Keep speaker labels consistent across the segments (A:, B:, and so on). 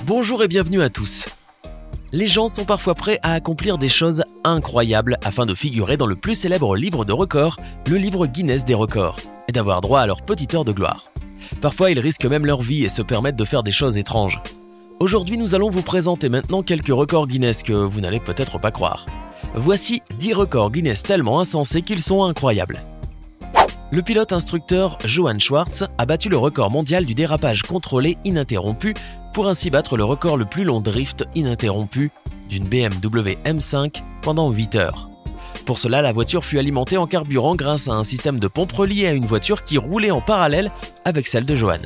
A: Bonjour et bienvenue à tous. Les gens sont parfois prêts à accomplir des choses incroyables afin de figurer dans le plus célèbre livre de records, le livre Guinness des records, et d'avoir droit à leur petite heure de gloire. Parfois, ils risquent même leur vie et se permettent de faire des choses étranges. Aujourd'hui, nous allons vous présenter maintenant quelques records Guinness que vous n'allez peut-être pas croire. Voici 10 records Guinness tellement insensés qu'ils sont incroyables. Le pilote instructeur Johann Schwartz a battu le record mondial du dérapage contrôlé ininterrompu pour ainsi battre le record le plus long drift ininterrompu d'une BMW M5 pendant 8 heures. Pour cela, la voiture fut alimentée en carburant grâce à un système de pompe relié à une voiture qui roulait en parallèle avec celle de Johann.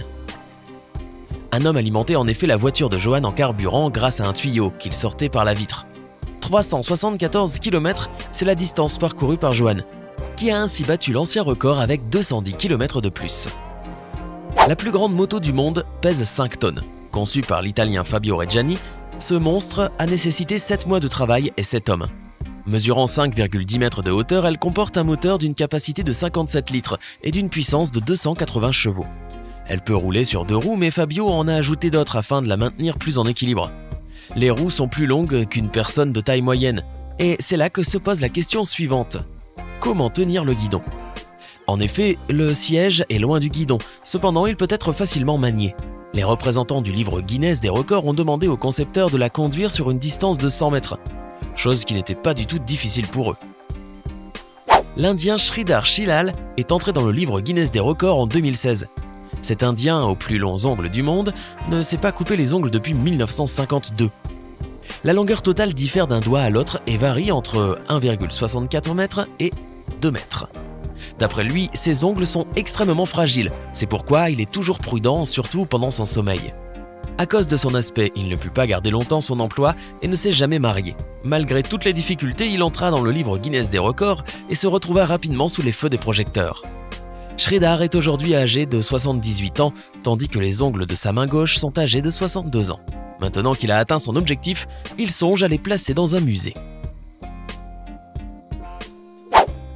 A: Un homme alimentait en effet la voiture de Johann en carburant grâce à un tuyau qu'il sortait par la vitre. 374 km, c'est la distance parcourue par Johann, qui a ainsi battu l'ancien record avec 210 km de plus. La plus grande moto du monde pèse 5 tonnes. Conçue par l'italien Fabio Reggiani, ce monstre a nécessité 7 mois de travail et 7 hommes. Mesurant 5,10 mètres de hauteur, elle comporte un moteur d'une capacité de 57 litres et d'une puissance de 280 chevaux. Elle peut rouler sur 2 roues, mais Fabio en a ajouté d'autres afin de la maintenir plus en équilibre. Les roues sont plus longues qu'une personne de taille moyenne, et c'est là que se pose la question suivante. Comment tenir le guidon? En effet, le siège est loin du guidon, cependant il peut être facilement manié. Les représentants du livre Guinness des records ont demandé au concepteur de la conduire sur une distance de 100 mètres, chose qui n'était pas du tout difficile pour eux. L'Indien Sridhar Shilal est entré dans le livre Guinness des records en 2016. Cet Indien, aux plus longs ongles du monde, ne s'est pas coupé les ongles depuis 1952. La longueur totale diffère d'un doigt à l'autre et varie entre 1,64 mètres et 2 mètres. D'après lui, ses ongles sont extrêmement fragiles, c'est pourquoi il est toujours prudent, surtout pendant son sommeil. À cause de son aspect, il ne put pas garder longtemps son emploi et ne s'est jamais marié. Malgré toutes les difficultés, il entra dans le livre Guinness des records et se retrouva rapidement sous les feux des projecteurs. Sridhar est aujourd'hui âgé de 78 ans, tandis que les ongles de sa main gauche sont âgés de 62 ans. Maintenant qu'il a atteint son objectif, il songe à les placer dans un musée.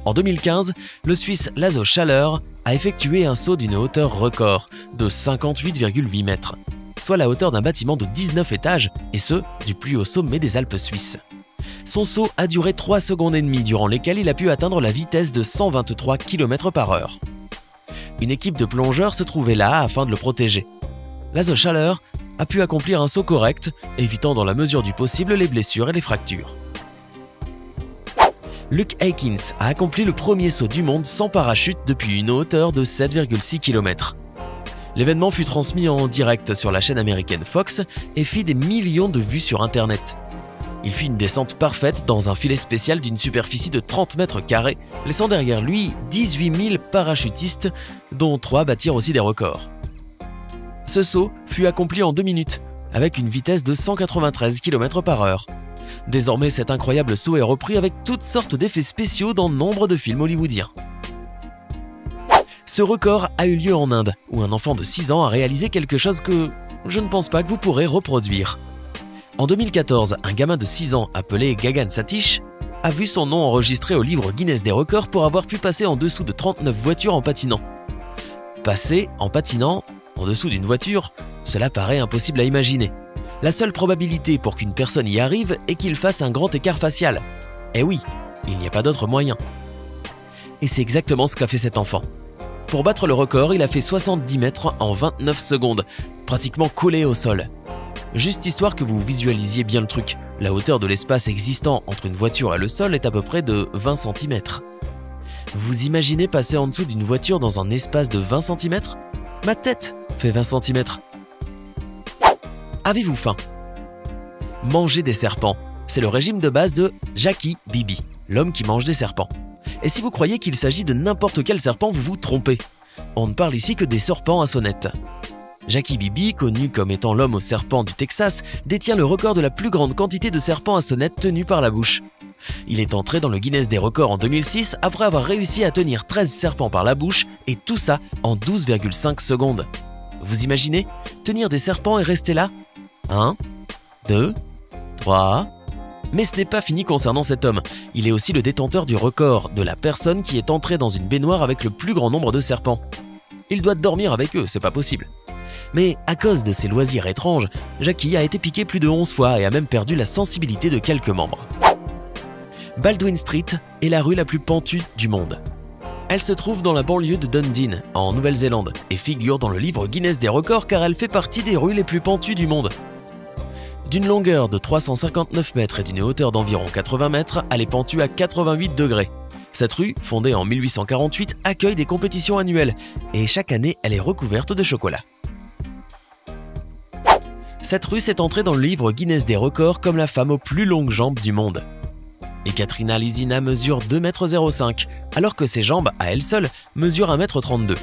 A: En 2015, le Suisse Lazo Schaller a effectué un saut d'une hauteur record de 58,8 mètres, soit la hauteur d'un bâtiment de 19 étages, et ce, du plus haut sommet des Alpes suisses. Son saut a duré 3 secondes et demie, durant lesquelles il a pu atteindre la vitesse de 123 km/h. Une équipe de plongeurs se trouvait là afin de le protéger. Lazo Schaller a pu accomplir un saut correct, évitant dans la mesure du possible les blessures et les fractures. Luke Aikins a accompli le premier saut du monde sans parachute depuis une hauteur de 7,6 km. L'événement fut transmis en direct sur la chaîne américaine Fox et fit des millions de vues sur Internet. Il fit une descente parfaite dans un filet spécial d'une superficie de 30 mètres carrés, laissant derrière lui 18 000 parachutistes, dont 3 battirent aussi des records. Ce saut fut accompli en 2 minutes, avec une vitesse de 193 km/h. Désormais, cet incroyable saut est repris avec toutes sortes d'effets spéciaux dans nombre de films hollywoodiens. Ce record a eu lieu en Inde, où un enfant de 6 ans a réalisé quelque chose que je ne pense pas que vous pourrez reproduire. En 2014, un gamin de 6 ans appelé Gagan Satish a vu son nom enregistré au livre Guinness des records pour avoir pu passer en dessous de 39 voitures en patinant. Passer en patinant en dessous d'une voiture, cela paraît impossible à imaginer. La seule probabilité pour qu'une personne y arrive est qu'il fasse un grand écart facial. Eh oui, il n'y a pas d'autre moyen. Et c'est exactement ce qu'a fait cet enfant. Pour battre le record, il a fait 70 mètres en 29 secondes, pratiquement collé au sol. Juste histoire que vous visualisiez bien le truc, la hauteur de l'espace existant entre une voiture et le sol est à peu près de 20 cm. Vous imaginez passer en dessous d'une voiture dans un espace de 20 cm? Ma tête fait 20 cm. Avez-vous faim? Manger des serpents, c'est le régime de base de Jackie Bibi, l'homme qui mange des serpents. Et si vous croyez qu'il s'agit de n'importe quel serpent, vous vous trompez. On ne parle ici que des serpents à sonnette. Jackie Bibi, connu comme étant l'homme aux serpents du Texas, détient le record de la plus grande quantité de serpents à sonnette tenus par la bouche. Il est entré dans le Guinness des records en 2006 après avoir réussi à tenir 13 serpents par la bouche, et tout ça en 12,5 secondes. Vous imaginez? Tenir des serpents et rester là? 1, 2, 3... Mais ce n'est pas fini concernant cet homme. Il est aussi le détenteur du record de la personne qui est entrée dans une baignoire avec le plus grand nombre de serpents. Il doit dormir avec eux, c'est pas possible. Mais à cause de ses loisirs étranges, Jackie a été piqué plus de 11 fois et a même perdu la sensibilité de quelques membres. Baldwin Street est la rue la plus pentue du monde. Elle se trouve dans la banlieue de Dunedin, en Nouvelle-Zélande, et figure dans le livre Guinness des records car elle fait partie des rues les plus pentues du monde. D'une longueur de 359 mètres et d'une hauteur d'environ 80 mètres, elle est pentue à 88 degrés. Cette rue, fondée en 1848, accueille des compétitions annuelles et chaque année, elle est recouverte de chocolat. Cette rue s'est entrée dans le livre Guinness des records comme la femme aux plus longues jambes du monde. Ekaterina Lizina mesure 2,05 m, alors que ses jambes, à elle seule, mesurent 1,32 m.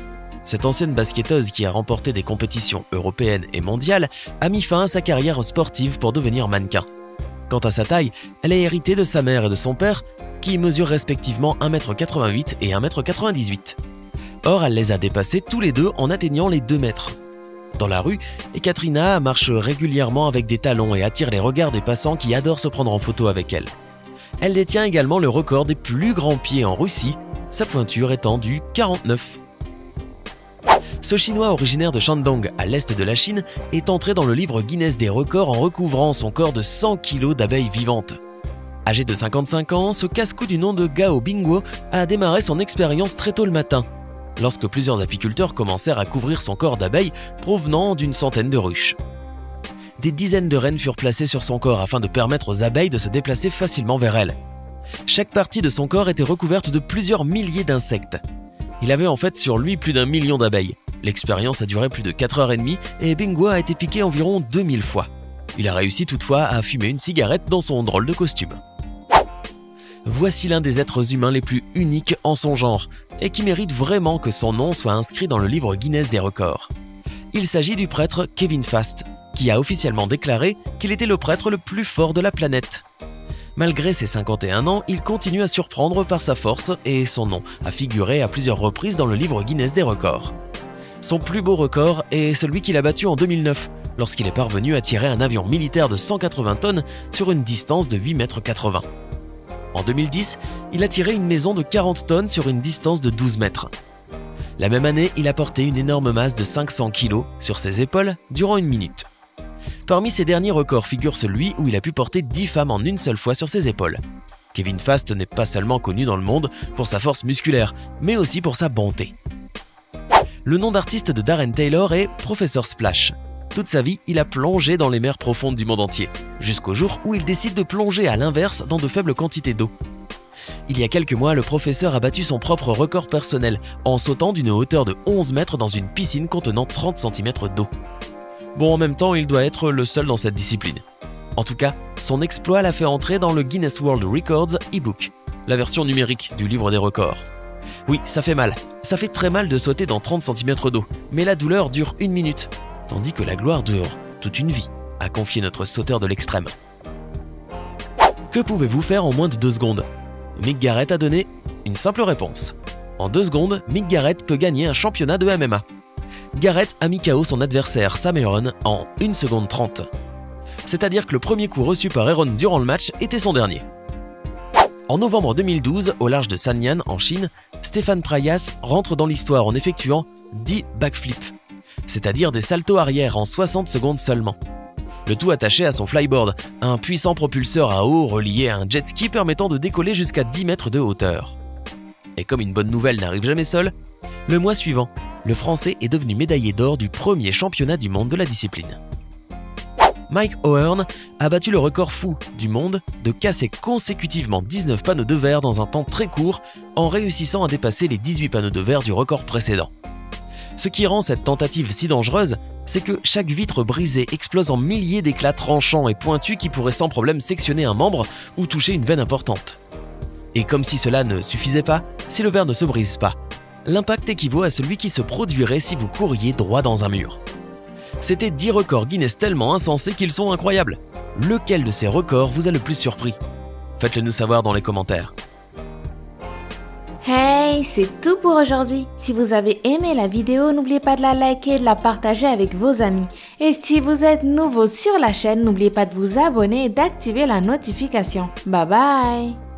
A: Cette ancienne basketteuse qui a remporté des compétitions européennes et mondiales a mis fin à sa carrière sportive pour devenir mannequin. Quant à sa taille, elle a hérité de sa mère et de son père, qui mesurent respectivement 1,88 m et 1,98 m. Or, elle les a dépassés tous les deux en atteignant les 2 mètres. Dans la rue, Ekaterina marche régulièrement avec des talons et attire les regards des passants qui adorent se prendre en photo avec elle. Elle détient également le record des plus grands pieds en Russie, sa pointure étant du 49. Ce Chinois originaire de Shandong, à l'est de la Chine, est entré dans le livre Guinness des records en recouvrant son corps de 100 kg d'abeilles vivantes. Âgé de 55 ans, ce casse-cou du nom de Gao Bingguo a démarré son expérience très tôt le matin, lorsque plusieurs apiculteurs commencèrent à couvrir son corps d'abeilles provenant d'une centaine de ruches. Des dizaines de rennes furent placées sur son corps afin de permettre aux abeilles de se déplacer facilement vers elle. Chaque partie de son corps était recouverte de plusieurs milliers d'insectes. Il avait en fait sur lui plus d'1 million d'abeilles. L'expérience a duré plus de 4h30 et Bingguo a été piqué environ 2000 fois. Il a réussi toutefois à fumer une cigarette dans son drôle de costume. Voici l'un des êtres humains les plus uniques en son genre et qui mérite vraiment que son nom soit inscrit dans le livre Guinness des records. Il s'agit du prêtre Kevin Fast, qui a officiellement déclaré qu'il était le prêtre le plus fort de la planète. Malgré ses 51 ans, il continue à surprendre par sa force et son nom a figuré à plusieurs reprises dans le livre Guinness des records. Son plus beau record est celui qu'il a battu en 2009, lorsqu'il est parvenu à tirer un avion militaire de 180 tonnes sur une distance de 8,80 m. En 2010, il a tiré une maison de 40 tonnes sur une distance de 12 mètres. La même année, il a porté une énorme masse de 500 kg sur ses épaules durant 1 minute. Parmi ses derniers records figure celui où il a pu porter 10 femmes en une seule fois sur ses épaules. Kevin Fast n'est pas seulement connu dans le monde pour sa force musculaire, mais aussi pour sa bonté. Le nom d'artiste de Darren Taylor est Professor Splash. Toute sa vie, il a plongé dans les mers profondes du monde entier, jusqu'au jour où il décide de plonger à l'inverse dans de faibles quantités d'eau. Il y a quelques mois, le professeur a battu son propre record personnel en sautant d'une hauteur de 11 mètres dans une piscine contenant 30 cm d'eau. Bon, en même temps, il doit être le seul dans cette discipline. En tout cas, son exploit l'a fait entrer dans le Guinness World Records e-book, la version numérique du livre des records. Oui, ça fait mal. Ça fait très mal de sauter dans 30 cm d'eau, mais la douleur dure 1 minute, tandis que la gloire dure toute une vie, a confié notre sauteur de l'extrême. Que pouvez-vous faire en moins de 2 secondes? Mick Garrett a donné une simple réponse. En 2 secondes, Mick Garrett peut gagner un championnat de MMA. Garrett a mis KO son adversaire Sam Heron en 1 seconde 30. C'est-à-dire que le premier coup reçu par Heron durant le match était son dernier. En novembre 2012, au large de Sanyan, en Chine, Stéphane Prayas rentre dans l'histoire en effectuant 10 backflips, c'est-à-dire des saltos arrière en 60 secondes seulement. Le tout attaché à son flyboard, un puissant propulseur à eau relié à un jet ski permettant de décoller jusqu'à 10 mètres de hauteur. Et comme une bonne nouvelle n'arrive jamais seule, le mois suivant, le Français est devenu médaillé d'or du premier championnat du monde de la discipline. Mike O'Hearn a battu le record fou du monde de casser consécutivement 19 panneaux de verre dans un temps très court en réussissant à dépasser les 18 panneaux de verre du record précédent. Ce qui rend cette tentative si dangereuse, c'est que chaque vitre brisée explose en milliers d'éclats tranchants et pointus qui pourraient sans problème sectionner un membre ou toucher une veine importante. Et comme si cela ne suffisait pas, si le verre ne se brise pas, l'impact équivaut à celui qui se produirait si vous couriez droit dans un mur. C'était 10 records Guinness tellement insensés qu'ils sont incroyables. Lequel de ces records vous a le plus surpris? Faites-le nous savoir dans les commentaires.
B: Hey, c'est tout pour aujourd'hui. Si vous avez aimé la vidéo, n'oubliez pas de la liker et de la partager avec vos amis. Et si vous êtes nouveau sur la chaîne, n'oubliez pas de vous abonner et d'activer la notification. Bye bye!